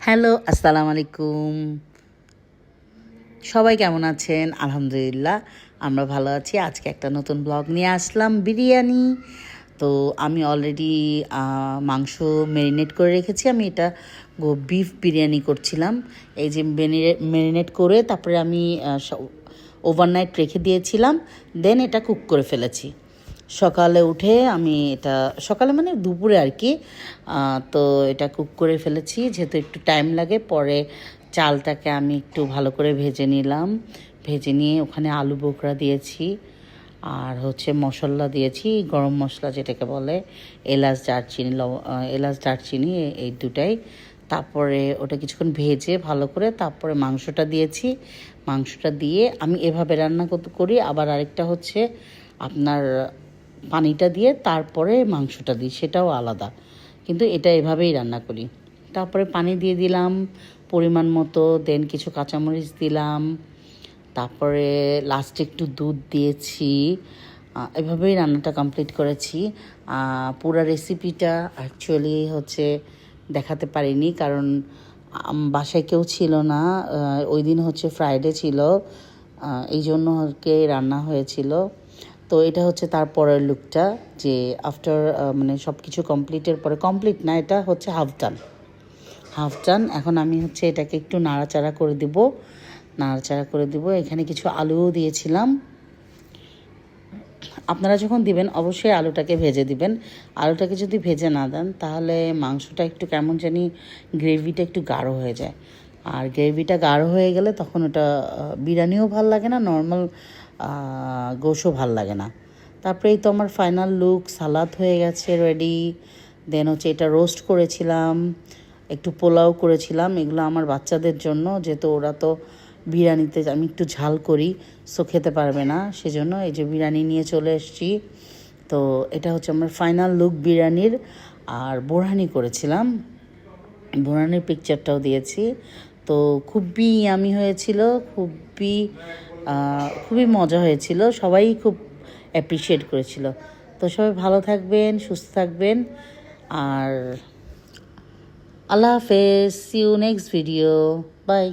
Hello, আসসালামু আলাইকুম। সবাই কেমন আছেন? আলহামদুলিল্লাহ, আমরা ভালো আছি। আজকে একটা নতুন ব্লগ নিয়ে আসলাম, বিরিয়ানি। তো আমি অলরেডি মাংস ম্যারিনেট করে রেখেছি। আমি এটা বিফ বিরিয়ানি করছিলাম। এই যে ম্যারিনেট করে তারপরে আমি ওভারনাইট রেখে দিয়েছিলাম, দেন এটা কুক করে ফেলেছি। সকালে উঠে আমি এটা সকালে মানে দুপুরে আর কি, তো এটা কুক করে ফেলেছি। যেহেতু একটু টাইম লাগে, পরে চালটাকে আমি একটু ভালো করে ভেজে নিলাম। ভেজে নিয়ে ওখানে আলু বোখরা দিয়েছি, আর হচ্ছে মশলা দিয়েছি, গরম মশলা যেটাকে বলে, এলাচ দারচিনি এলাচ দারচিনি এই দুটাই। তারপরে ওটা কিছুক্ষণ ভেজে ভালো করে তারপরে মাংসটা দিয়েছি। মাংসটা দিয়ে আমি এভাবে রান্না করি। আবার আরেকটা হচ্ছে আপনার পানিটা দিয়ে তারপরে মাংসটা দিই, সেটাও আলাদা, কিন্তু এটা এভাবেই রান্না করি। তারপরে পানি দিয়ে দিলাম পরিমাণ মতো, দেন কিছু কাঁচামরিচ দিলাম, তারপরে লাস্টে একটু দুধ দিয়েছি। এভাবেই রান্নাটা কমপ্লিট করেছি। পুরো রেসিপিটা অ্যাকচুয়ালি হচ্ছে দেখাতে পারিনি, কারণ বাসায় কেউ ছিল না। ওই দিন হচ্ছে ফ্রাইডে ছিল, এই জন্য রান্না হয়েছিল। তো এটা হচ্ছে তারপরের লুকটা, যে আফটার মানে সব কিছু কমপ্লিটের পরে, কমপ্লিট না, এটা হচ্ছে হাফ ডান। এখন আমি হচ্ছে এটাকে একটু নাড়াচাড়া করে দিব। এখানে কিছু আলুও দিয়েছিলাম। আপনারা যখন দিবেন অবশ্যই আলুটাকে ভেজে দিবেন। আলুটাকে যদি ভেজে না দেন তাহলে মাংসটা একটু কেমন জানি, গ্রেভিটা একটু গাঢ় হয়ে যায়। আর গ্রেভিটা গাঢ় হয়ে গেলে তখন ওটা বিরিয়ানিও ভাল লাগে না, নর্মাল গোশও ভাল লাগে না। তারপরে এই তো আমার ফাইনাল লুক, সালাদ হয়ে গেছে রেডি। দেন হচ্ছে এটা রোস্ট করেছিলাম, একটু পোলাও করেছিলাম। এগুলো আমার বাচ্চাদের জন্য, যেহেতু ওরা তো বিরিয়ানিতে আমি একটু ঝাল করি, সো খেতে পারবে না, সেজন্য এই যে বিরিয়ানি নিয়ে চলে এসেছি। তো এটা হচ্ছে আমার ফাইনাল লুক বিরিয়ানির। আর বোরহানি করেছিলাম, বোরহানির পিকচারটাও দিয়েছি। তো খুবই ইয়ামি হয়েছিল, খুবই মজা হয়েছিল, সবাই খুব অ্যাপ্রিসিয়েট করেছিল। তো সবাই ভালো থাকবেন, সুস্থ থাকবেন, আর আল্লাহ হাফেজ। See you next video, by.